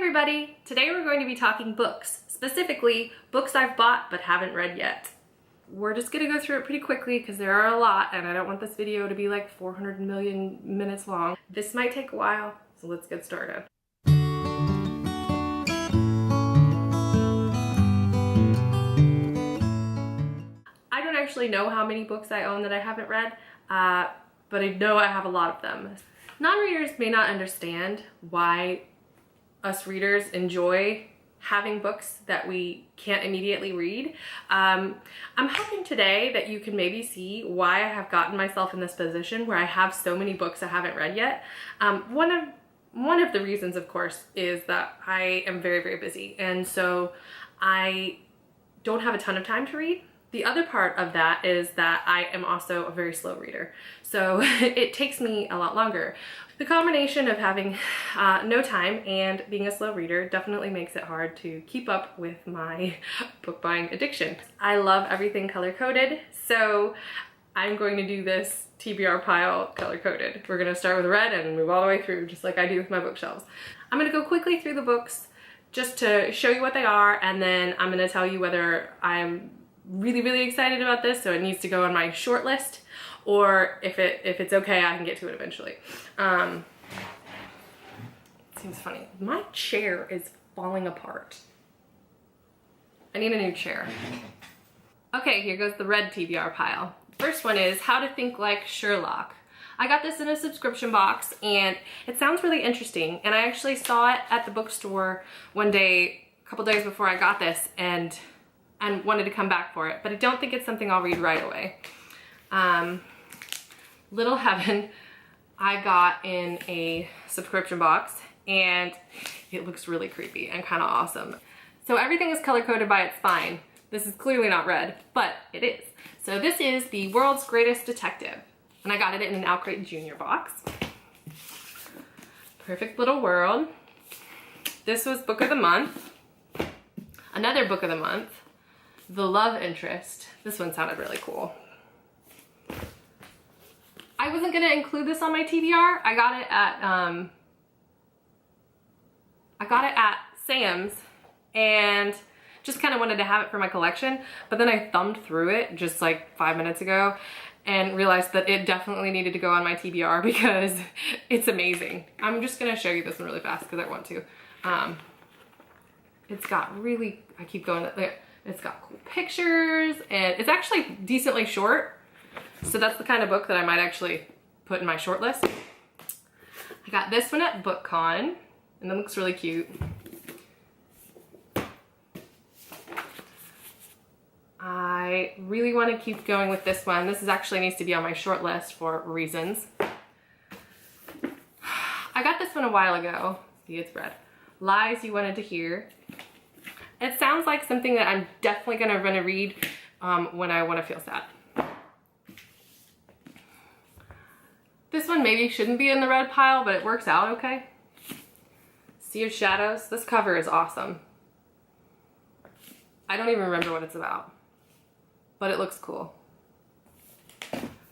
everybody! Today we're going to be talking books, specifically books I've bought but haven't read yet. We're just gonna go through it pretty quickly because there are a lot and I don't want this video to be like 400 million minutes long. This might take a while, so let's get started. I don't actually know how many books I own that I haven't read, but I know I have a lot of them. Non-readers may not understand why us readers enjoy having books that we can't immediately read. I'm hoping today that you can maybe see why I have gotten myself in this position where I have so many books I haven't read yet. One of the reasons, of course, is that I am very, very busy, and so I don't have a ton of time to read. The other part of that is that I am also a very slow reader, so it takes me a lot longer. The combination of having no time and being a slow reader definitely makes it hard to keep up with my book buying addiction. I love everything color-coded, so I'm going to do this TBR pile color-coded. We're gonna start with red and move all the way through, just like I do with my bookshelves. I'm gonna go quickly through the books just to show you what they are, and then I'm gonna tell you whether I'm really excited about this, so it needs to go on my short list, or if it's okay, I can get to it eventually. Seems funny. My chair is falling apart. I need a new chair. Okay, here goes the red TBR pile. First one is How to Think Like Sherlock. I got this in a subscription box and it sounds really interesting, and I actually saw it at the bookstore one day, a couple days before I got this, and wanted to come back for it, but I don't think it's something I'll read right away. Little Heaven I got in a subscription box and it looks really creepy and kind of awesome. So everything is color-coded by its spine. This is clearly not red, but it is. So this is The World's Greatest Detective, and I got it in an Outcrate Junior box. Perfect Little World. This was Book of the Month. Another Book of the Month, The Love Interest. This one sounded really cool. I wasn't gonna include this on my TBR. I got it at Sam's and just kind of wanted to have it for my collection, but then I thumbed through it just like 5 minutes ago and realized that it definitely needed to go on my TBR because it's amazing. I'm just gonna show you this one really fast because I want to. It's got really, I keep going, it's got cool pictures and it's actually decently short. So that's the kind of book that I might actually put in my short list. I got this one at BookCon and it looks really cute. I really want to keep going with this one. This actually needs to be on my short list for reasons. I got this one a while ago. See, it's red. Lies You Wanted to Hear. It sounds like something that I'm definitely gonna read when I want to feel sad. This one maybe shouldn't be in the red pile, but it works out okay. Sea of Shadows. This cover is awesome. I don't even remember what it's about, but it looks cool.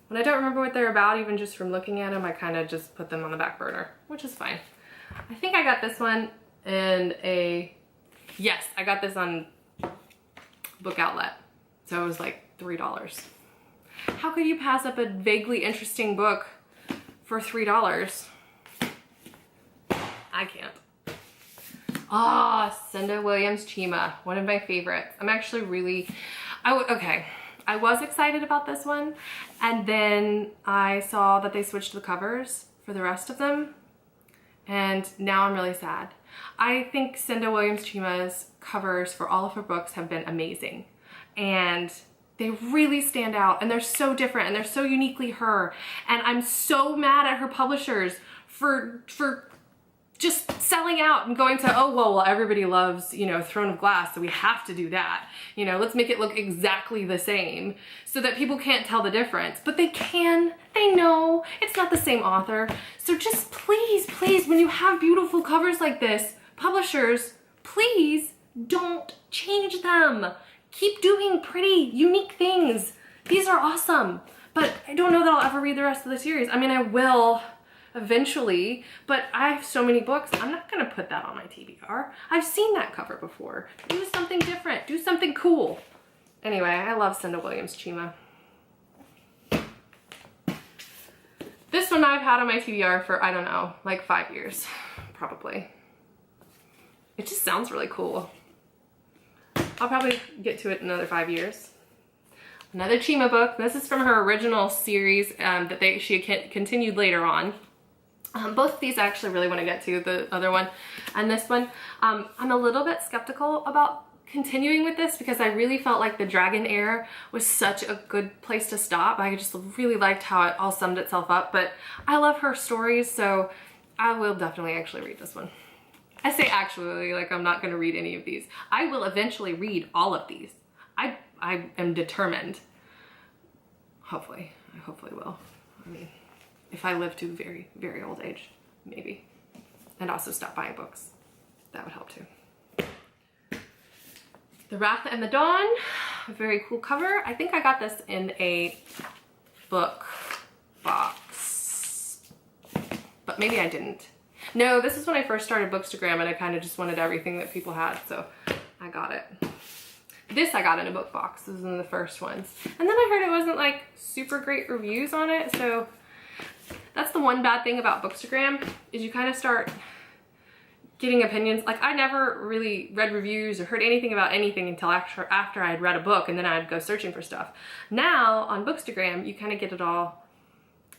When I don't remember what they're about, even just from looking at them, I kind of just put them on the back burner, which is fine. I think I got this one in yes, I got this on Book Outlet, so it was like $3. How could you pass up a vaguely interesting book for $3? I can't. Cinda Williams Chima, one of my favorites. I'm actually really, okay. I was excited about this one, and then I saw that they switched the covers for the rest of them, and now I'm really sad. I think Cinda Williams Chima's covers for all of her books have been amazing, and they really stand out, and they're so different, and they're so uniquely her, and I'm so mad at her publishers for just selling out and going to, oh, well, everybody loves, you know, Throne of Glass, so we have to do that. You know, let's make it look exactly the same so that people can't tell the difference. But they can, they know, it's not the same author. So just please, when you have beautiful covers like this, publishers, please don't change them. Keep doing pretty, unique things. These are awesome, but I don't know that I'll ever read the rest of the series. I mean, I will, eventually, but I have so many books, I'm not gonna put that on my TBR. I've seen that cover before. Do something different, do something cool. Anyway, I love Cinda Williams Chima. This one I've had on my TBR for, I don't know, like 5 years, probably. It just sounds really cool. I'll probably get to it in another 5 years. Another Chima book. This is from her original series that she continued later on. Both of these I actually really want to get to, the other one and this one. I'm a little bit skeptical about continuing with this because I really felt like the Dragon Heir was such a good place to stop. I just really liked how it all summed itself up, but I love her stories, so I will definitely actually read this one. I say actually, like I'm not going to read any of these. I will eventually read all of these. I am determined. Hopefully. I hopefully will. I mean, if I live to a very, very old age, maybe. And also stop buying books. That would help too. The Wrath and the Dawn, a very cool cover. I think I got this in a book box, but maybe I didn't. No, this is when I first started Bookstagram and I kind of just wanted everything that people had, so I got it. This I got in a book box. This was one of the first ones. And then I heard it wasn't like super great reviews on it, so that's the one bad thing about Bookstagram is you kind of start getting opinions. Like I never really read reviews or heard anything about anything until after I'd read a book, and then I'd go searching for stuff. Now on Bookstagram, you kind of get it all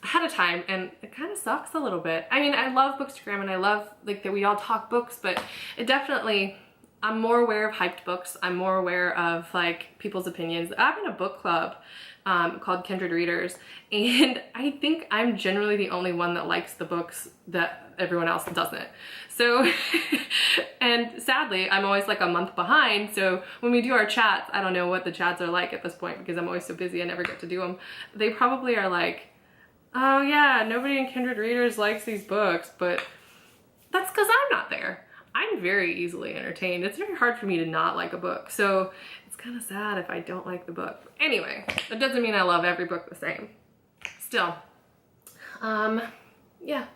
ahead of time, and it kind of sucks a little bit. I mean, I love Bookstagram and I love like that we all talk books, but it definitely, I'm more aware of hyped books. I'm more aware of like people's opinions. I'm in a book club called Kindred Readers, and I think I'm generally the only one that likes the books that everyone else doesn't. So, and sadly, I'm always like a month behind. So when we do our chats, I don't know what the chats are like at this point because I'm always so busy I never get to do them. They probably are like, oh yeah, nobody in Kindred Readers likes these books, but that's because I'm not there. I'm very easily entertained. It's very hard for me to not like a book. So it's kind of sad if I don't like the book. Anyway, that doesn't mean I love every book the same. Still, yeah.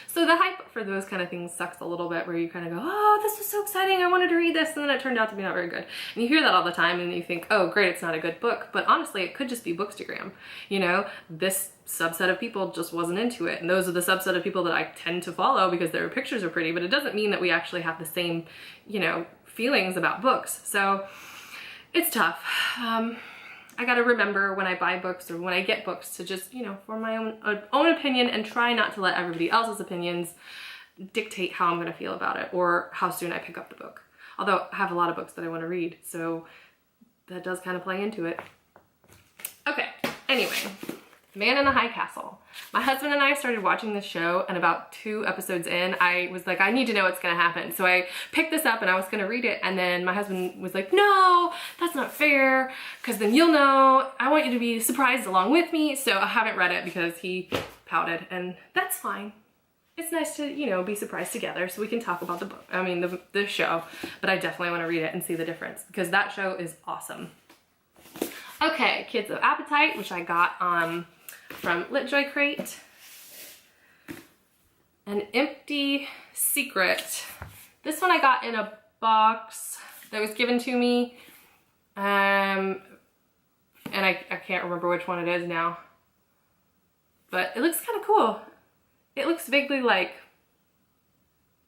So the hype for those kind of things sucks a little bit where you kind of go, oh, this was so exciting. I wanted to read this. And then it turned out to be not very good. And you hear that all the time and you think, oh, great, it's not a good book. But honestly, it could just be Bookstagram. You know, this subset of people just wasn't into it. And those are the subset of people that I tend to follow because their pictures are pretty, but it doesn't mean that we actually have the same, you know, feelings about books. So it's tough. I gotta remember when I buy books or when I get books to just, you know, form my own opinion and try not to let everybody else's opinions dictate how I'm gonna feel about it or how soon I pick up the book. Although I have a lot of books that I wanna read, so that does kind of play into it. Okay, anyway, Man in the High Castle. My husband and I started watching this show, and about 2 episodes in, I was like, I need to know what's gonna happen. So I picked this up and I was gonna read it, and then my husband was like, no, that's not fair, because then you'll know. I want you to be surprised along with me. So I haven't read it because he pouted, and that's fine. It's nice to, you know, be surprised together so we can talk about the book, the show, but I definitely wanna read it and see the difference because that show is awesome. Okay, Kids of Appetite, which I got from LitJoy Crate. An Empty Secret. This one I got in a box that was given to me. And I can't remember which one it is now. But it looks kind of cool. It looks vaguely like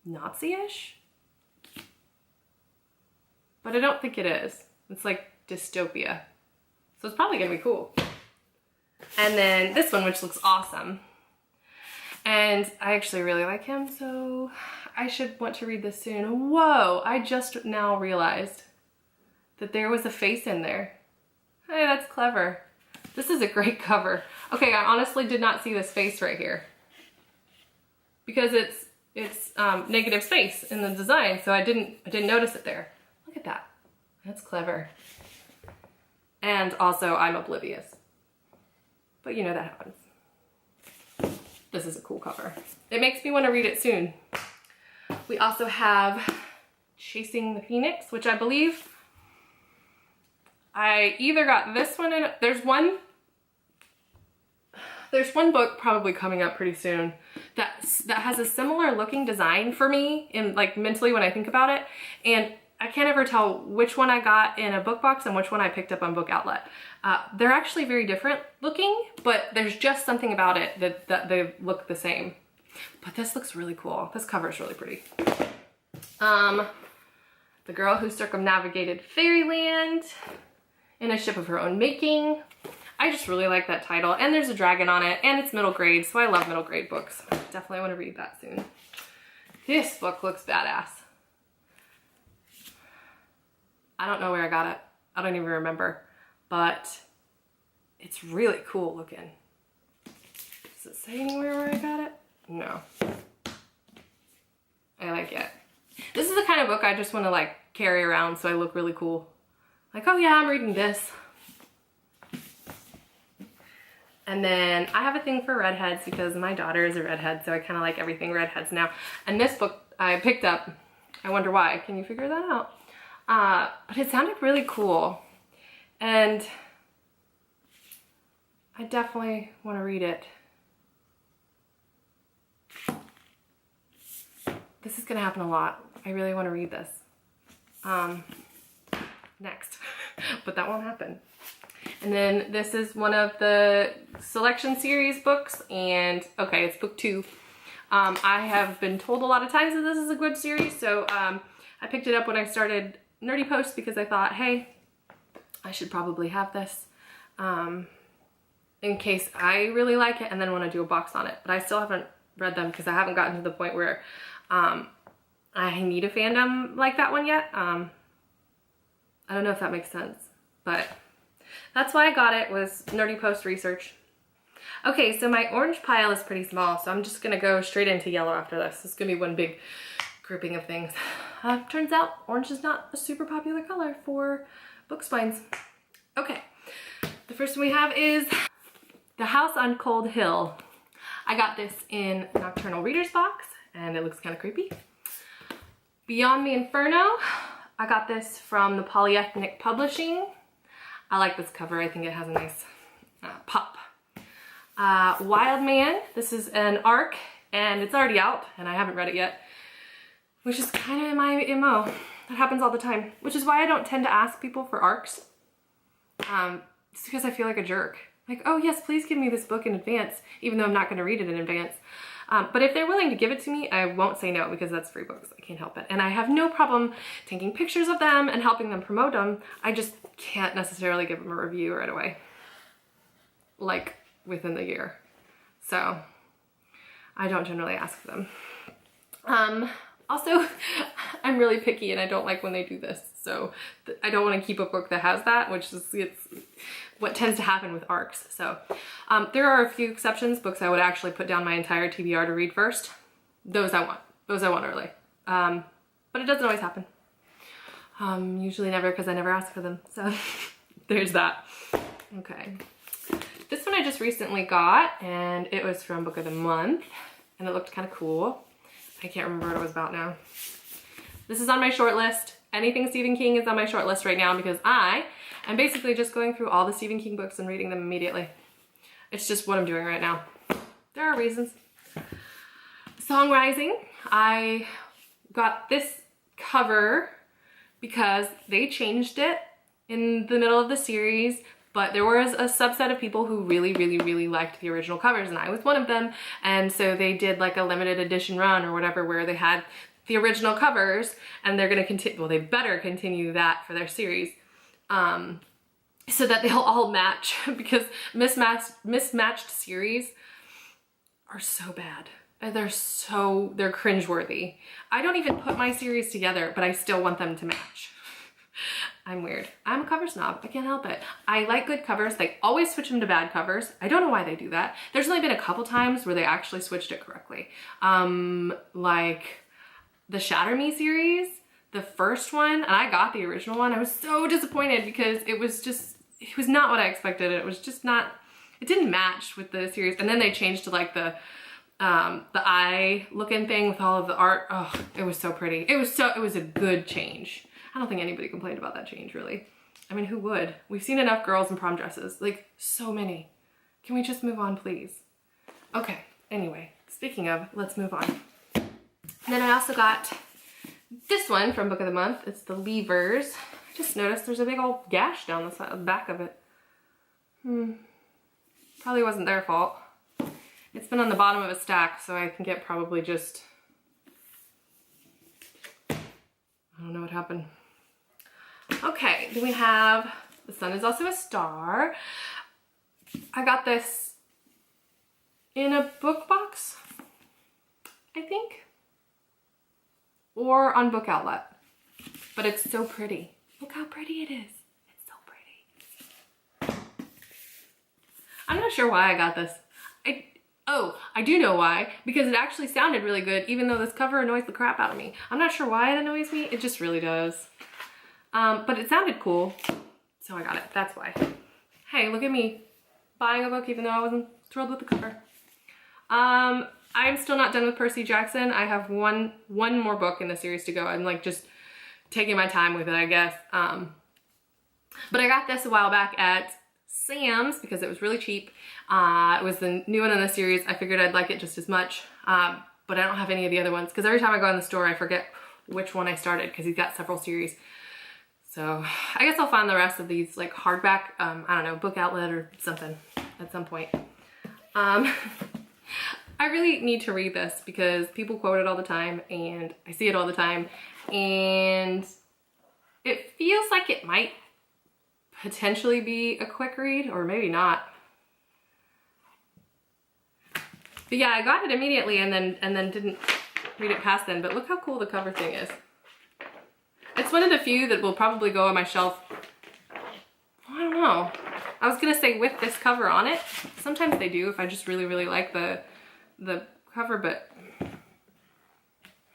Nazi-ish. But I don't think it is. It's like dystopia. So it's probably gonna be cool. And then this one, which looks awesome. And I actually really like him, so I should want to read this soon. Whoa, I just now realized that there was a face in there. Hey, that's clever. This is a great cover. Okay, I honestly did not see this face right here. Because it's negative space in the design, so I didn't notice it there. Look at that. That's clever. And also, I'm oblivious. But you know that happens. This is a cool cover. It makes me want to read it soon. We also have Chasing the Phoenix, which I believe I either got this one in, there's one, There's one book probably coming up pretty soon that has a similar looking design for me in like mentally when I think about it, and I can't ever tell which one I got in a book box and which one I picked up on Book Outlet. They're actually very different looking, but there's just something about it that they look the same. But this looks really cool. This cover is really pretty. The Girl Who Circumnavigated Fairyland in a Ship of Her Own Making. I just really like that title, and there's a dragon on it, and it's middle grade, so I love middle grade books. Definitely want to read that soon. This book looks badass. I don't know where I got it. I don't even remember, but it's really cool looking. Does it say anywhere where I got it? No. I like it. This is the kind of book I just want to like carry around so I look really cool. Like, oh yeah, I'm reading this. And then I have a thing for redheads because my daughter is a redhead, so I kind of like everything redheads now. And this book I picked up, I wonder why. Can you figure that out? But it sounded really cool. And I definitely want to read it. This is going to happen a lot. I really want to read this. Next. But that won't happen. And then this is one of the selection series books, and okay, it's book 2. I have been told a lot of times that this is a good series, so I picked it up when I started Nerdy Post because I thought, hey, I should probably have this in case I really like it and then want to do a box on it. But I still haven't read them because I haven't gotten to the point where I need a fandom like that one yet. I don't know if that makes sense, but that's why I got it, was Nerdy Post research. Okay, so my orange pile is pretty small, so I'm just gonna go straight into yellow after this. It's gonna be one big grouping of things. Turns out orange is not a super popular color for book spines. Okay, the first one we have is The House on Cold Hill. I got this in Nocturnal Reader's Box, and it looks kind of creepy. Beyond the Inferno, I got this from the Polyethnic Publishing. I like this cover. I think it has a nice pop. Wild Man. This is an ARC, and it's already out, and I haven't read it yet, which is kind of my MO. That happens all the time, which is why I don't tend to ask people for ARCs. It's because I feel like a jerk. Like, oh yes, please give me this book in advance, even though I'm not going to read it in advance. But if they're willing to give it to me, I won't say no because that's free books. I can't help it. And I have no problem taking pictures of them and helping them promote them. I just can't necessarily give them a review right away, like within the year. So I don't generally ask for them. Also, I'm really picky and I don't like when they do this. So I don't want to keep a book that has that, which is what tends to happen with ARCs. So there are a few exceptions, books I would actually put down my entire TBR to read first. Those I want early. But it doesn't always happen. Usually never, because I never ask for them. So there's that. Okay. This one I just recently got, and it was from Book of the Month, and it looked kind of cool. I can't remember what it was about now. This is on my short list. Anything Stephen King is on my short list right now because I am basically just going through all the Stephen King books and reading them immediately. It's just what I'm doing right now. There are reasons. Song Rising. I got this cover because they changed it in the middle of the series, but there was a subset of people who really, really, really liked the original covers, and I was one of them. And so they did like a limited edition run or whatever where they had the original covers, and they're gonna continue, well, they better continue that for their series, so that they'll all match, because mismatched series are so bad. They're cringeworthy. I don't even put my series together, but I still want them to match. I'm weird. I'm a cover snob. I can't help it. I like good covers. They always switch them to bad covers. I don't know why they do that. There's only been a couple times where they actually switched it correctly. Like the Shatter Me series, the first one, and I got the original one. I was so disappointed because it was not what I expected. It was just not, it didn't match with the series. And then they changed to like the eye looking thing with all of the art. Oh, it was so pretty. It was a good change. I don't think anybody complained about that change, really. I mean, who would? We've seen enough girls in prom dresses, like so many. Can we just move on, please? Okay, anyway, speaking of, let's move on. Then I also got this one from Book of the Month. It's The Leavers. I just noticed there's a big old gash down the side, the back of it. Probably wasn't their fault. It's been on the bottom of a stack, so I think it probably just, I don't know what happened. Okay, then we have The Sun Is Also a Star. I got this in a book box, I think, or on Book Outlet, but it's so pretty. Look how pretty it is. It's so pretty. I'm not sure why I got this. I do know why, because it actually sounded really good, even though this cover annoys the crap out of me. I'm not sure why it annoys me, it just really does. But it sounded cool, so I got it, that's why. Hey, look at me buying a book even though I wasn't thrilled with the cover. I'm still not done with Percy Jackson. I have one more book in the series to go. I'm like just taking my time with it, I guess. But I got this a while back at Sam's because it was really cheap. It was the new one in the series. I figured I'd like it just as much, but I don't have any of the other ones because every time I go in the store I forget which one I started because he's got several series. So I guess I'll find the rest of these like hardback, I don't know, Book Outlet or something at some point. I really need to read this because people quote it all the time and I see it all the time, and it feels like it might potentially be a quick read, or maybe not. But yeah, I got it immediately and then didn't read it past then, but look how cool the cover thing is. It's one of the few that will probably go on my shelf. I don't know. I was gonna say with this cover on it. Sometimes they do if I just really, really like the cover, but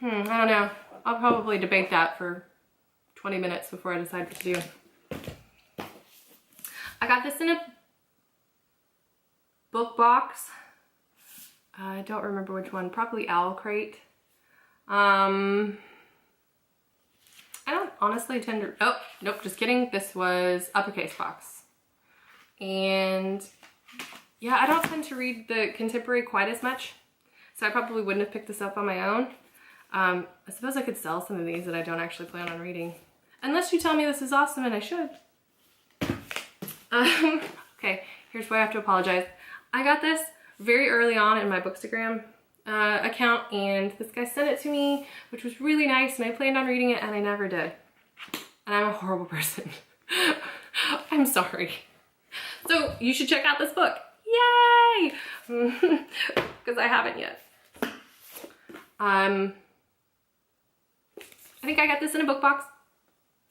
I don't know. I'll probably debate that for 20 minutes before I decide what to do. I got this in a book box. I don't remember which one, probably Owl Crate. I don't honestly tend to, oh, nope, just kidding. This was Uppercase box. And yeah, I don't tend to read the contemporary quite as much, so I probably wouldn't have picked this up on my own. I suppose I could sell some of these that I don't actually plan on reading. Unless you tell me this is awesome and I should. Okay, here's where I have to apologize. I got this very early on in my bookstagram account, and this guy sent it to me, which was really nice, and I planned on reading it and I never did. And I'm a horrible person. I'm sorry. So you should check out this book. Yay! Because I haven't yet. I think I got this in a book box.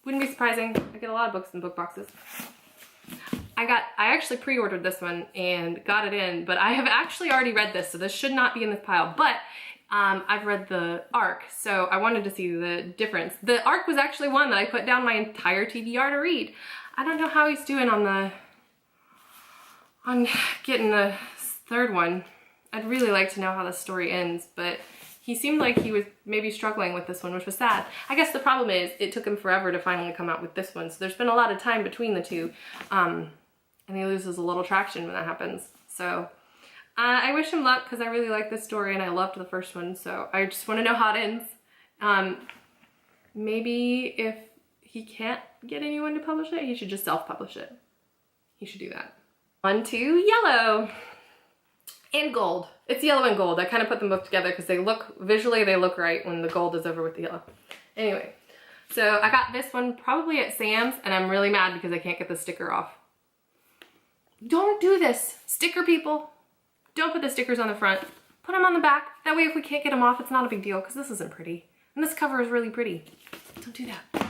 Wouldn't be surprising. I get a lot of books in book boxes. I actually pre-ordered this one and got it in, but I have actually already read this, so this should not be in this pile, but I've read the ARC, so I wanted to see the difference. The ARC was actually one that I put down my entire TBR to read. I don't know how he's doing on getting the third one. I'd really like to know how the story ends, but he seemed like he was maybe struggling with this one, which was sad. I guess the problem is it took him forever to finally come out with this one, so there's been a lot of time between the two, and he loses a little traction when that happens. So I wish him luck because I really like this story and I loved the first one, so I just want to know how it ends. Maybe if he can't get anyone to publish it, he should just self-publish it. He should do that. On to yellow and gold. It's yellow and gold. I kind of put them both together because they look, visually they look right when the gold is over with the yellow. Anyway, so I got this one probably at Sam's, and I'm really mad because I can't get the sticker off. Don't do this, sticker people. Don't put the stickers on the front. Put them on the back. That way if we can't get them off, it's not a big deal because this isn't pretty. And this cover is really pretty. Don't do that.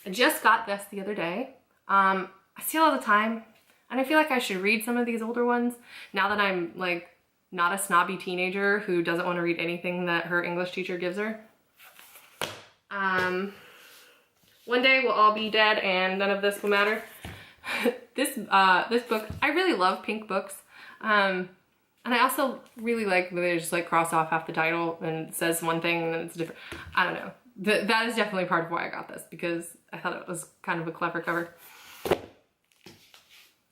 I just got this the other day. I see it all the time, and I feel like I should read some of these older ones now that I'm like not a snobby teenager who doesn't want to read anything that her English teacher gives her. One day we'll all be dead and none of this will matter. This book, I really love pink books. And I also really like when they just like cross off half the title and it says one thing and then it's different. I don't know. That is definitely part of why I got this, because I thought it was kind of a clever cover.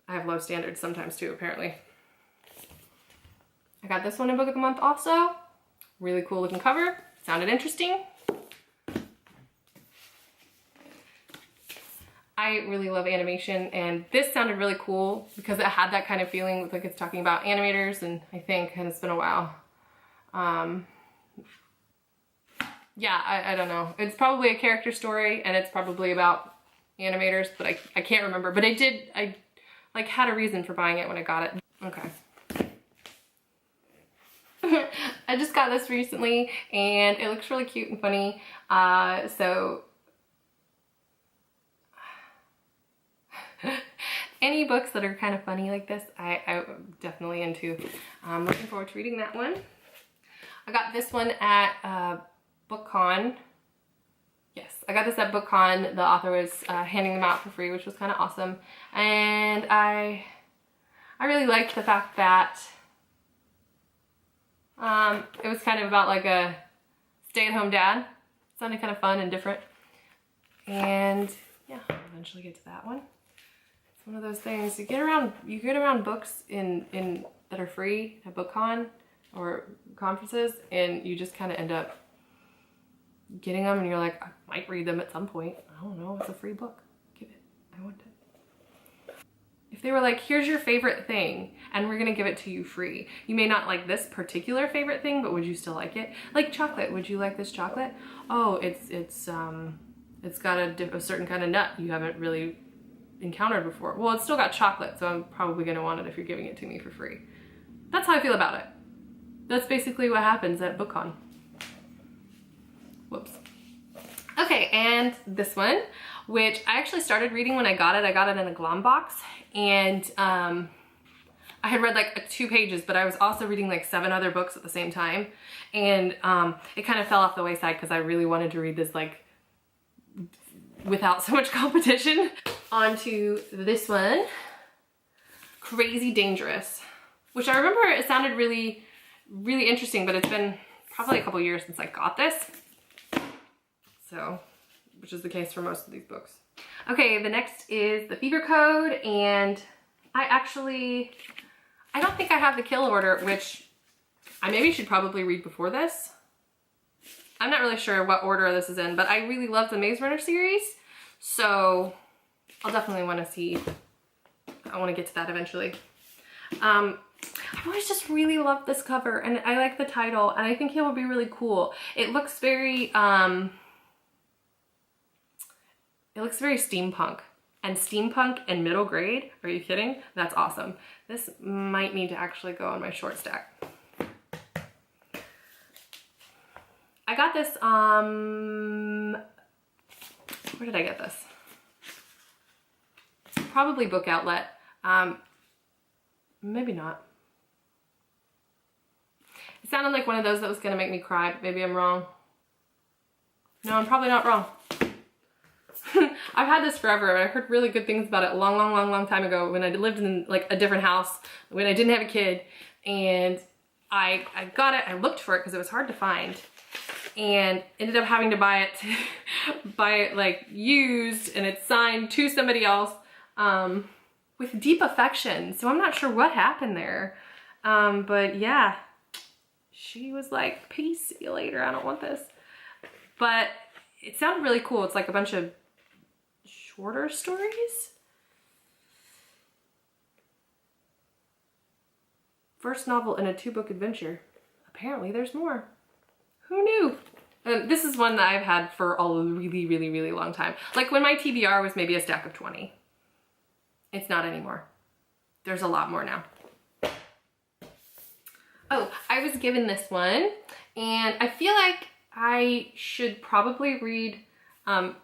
I have low standards sometimes too, apparently. I got this one in Book of the Month also. Really cool looking cover. Sounded interesting. I really love animation, and this sounded really cool because it had that kind of feeling, like it's talking about animators, and I think, and it's been a while. Yeah, I don't know. It's probably a character story, and it's probably about animators, but I can't remember. But I like had a reason for buying it when I got it. Okay. I just got this recently, and it looks really cute and funny. So any books that are kind of funny like this, I'm definitely into. I'm looking forward to reading that one. I got this one at BookCon. Yes, I got this at BookCon. The author was handing them out for free, which was kind of awesome. And I really liked the fact that it was kind of about like a stay-at-home dad. It sounded kind of fun and different. And yeah, I'll eventually get to that one. It's one of those things, you get around books in that are free at BookCon or conferences, and you just kind of end up getting them, and you're like, I might read them at some point. I don't know, it's a free book. Give it. I want it. If they were like, here's your favorite thing, and we're gonna give it to you free. You may not like this particular favorite thing, but would you still like it? Like chocolate, would you like this chocolate? Oh, it's got a certain kind of nut you haven't really encountered before. Well, it's still got chocolate, so I'm probably gonna want it if you're giving it to me for free. That's how I feel about it. That's basically what happens at BookCon. Whoops. Okay, and this one, which I actually started reading when I got it. I got it in a glom box, and I had read like 2 pages, but I was also reading like 7 other books at the same time, and it kind of fell off the wayside because I really wanted to read this like without so much competition. On to this one, Crazy Dangerous, which I remember it sounded really, really interesting, but it's been probably a couple years since I got this. So, which is the case for most of these books. Okay, the next is The Fever Code, and I don't think I have the Kill Order, which I maybe should probably read before this. I'm not really sure what order this is in, but I really love the Maze Runner series, so I'll definitely want to see. I want to get to that eventually. I've always just really loved this cover, and I like the title, and I think it will be really cool. It looks very steampunk, and middle grade. Are you kidding? That's awesome. This might need to actually go on my short stack. I got this, where did I get this? Probably Book Outlet. Maybe not. It sounded like one of those that was gonna make me cry, but maybe I'm wrong. No, I'm probably not wrong. I've had this forever, and I heard really good things about it a long time ago when I lived in like a different house, when I didn't have a kid, and I got it. I looked for it because it was hard to find, and ended up having to buy it like used, and it's signed to somebody else with deep affection. So I'm not sure what happened there, but yeah, she was like, peace, see you later, I don't want this. But it sounded really cool. It's like a bunch of shorter stories. First novel in a 2-book adventure. Apparently there's more. Who knew? This is one that I've had for a really long time. Like when my TBR was maybe a stack of 20. It's not anymore. There's a lot more now. Oh, I was given this one, and I feel like I should probably read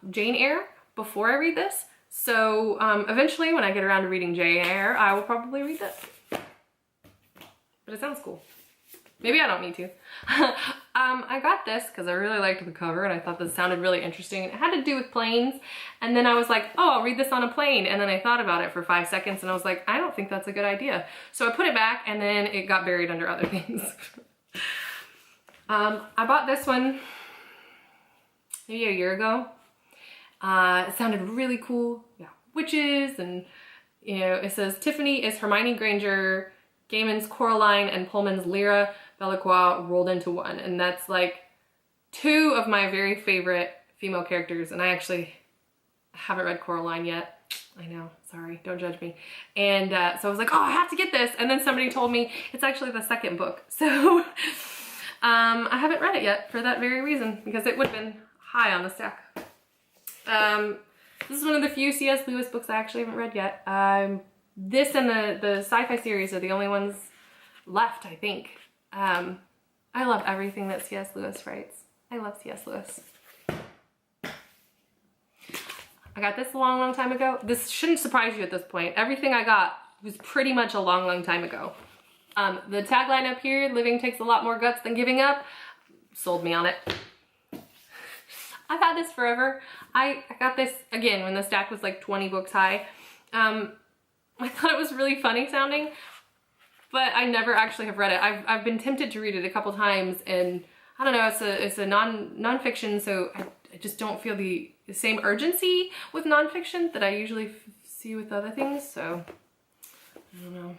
Jane Eyre before I read this. So eventually when I get around to reading Jane Eyre, I will probably read this. But it sounds cool. Maybe I don't need to. I got this because I really liked the cover, and I thought this sounded really interesting. It had to do with planes, and then I was like, oh, I'll read this on a plane. And then I thought about it for 5 seconds, and I was like, I don't think that's a good idea. So I put it back, and then it got buried under other things. I bought this one maybe a year ago. It sounded really cool. Yeah, witches and You know, it says Tiffany is Hermione Granger, Gaiman's Coraline, and Pullman's Lyra Belacqua rolled into one. And that's like two of my very favorite female characters. And I actually haven't read Coraline yet. I know, sorry, don't judge me. And so I was like, oh, I have to get this. And then somebody told me it's actually the second book. So I haven't read it yet for that very reason, because it would have been high on the stack. This is one of the few C.S. Lewis books I actually haven't read yet. This and the sci-fi series are the only ones left, I think. I love everything that C.S. Lewis writes. I love C.S. Lewis. I got this a long, long time ago. This shouldn't surprise you at this point. Everything I got was pretty much a long, long time ago. The tagline up here, living takes a lot more guts than giving up, sold me on it. I've had this forever. I got this, again, when the stack was like 20 books high. I thought it was really funny sounding, but I never actually have read it. I've been tempted to read it a couple times, and I don't know, it's a non-fiction, so I just don't feel the same urgency with nonfiction that I usually see with other things, so I don't know.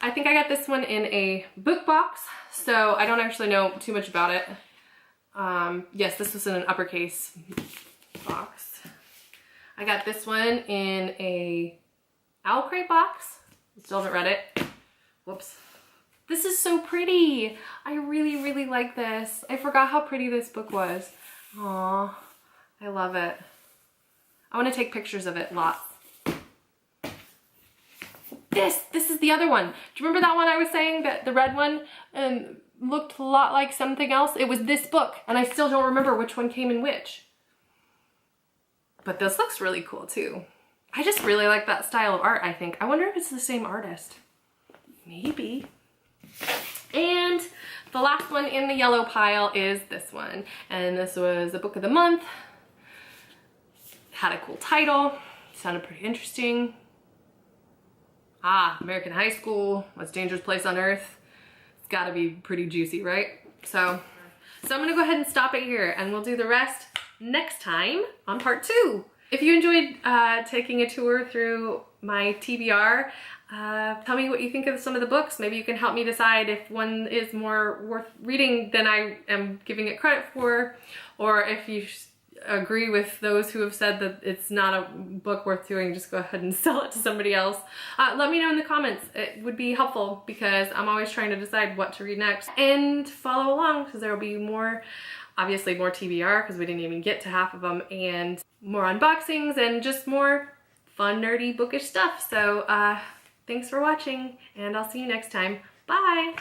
I think I got this one in a book box, so I don't actually know too much about it. Yes, this was in an uppercase box. I got this one in a Owl Crate box. Still haven't read it. Whoops. This is so pretty. I really, really like this. I forgot how pretty this book was. Aww. I love it. I want to take pictures of it lots. This is the other one. Do you remember that one I was saying, that the red one looked a lot like something else? It was this book, and I still don't remember which one came in which. But this looks really cool too. I just really like that style of art, I think. I wonder if it's the same artist. Maybe. And the last one in the yellow pile is this one. And this was the book of the month. Had a cool title. Sounded pretty interesting. American High School, Most Dangerous Place on Earth. It's gotta be pretty juicy, right? So I'm gonna go ahead and stop it here, and we'll do the rest next time on part 2. If you enjoyed taking a tour through my TBR, tell me what you think of some of the books. Maybe you can help me decide if one is more worth reading than I am giving it credit for, or if you agree with those who have said that it's not a book worth doing, just go ahead and sell it to somebody else. Let me know in the comments. It would be helpful, because I'm always trying to decide what to read next. And follow along, because there will be more, obviously more TBR, because we didn't even get to half of them, and more unboxings, and just more fun, nerdy, bookish stuff. So thanks for watching, and I'll see you next time. Bye!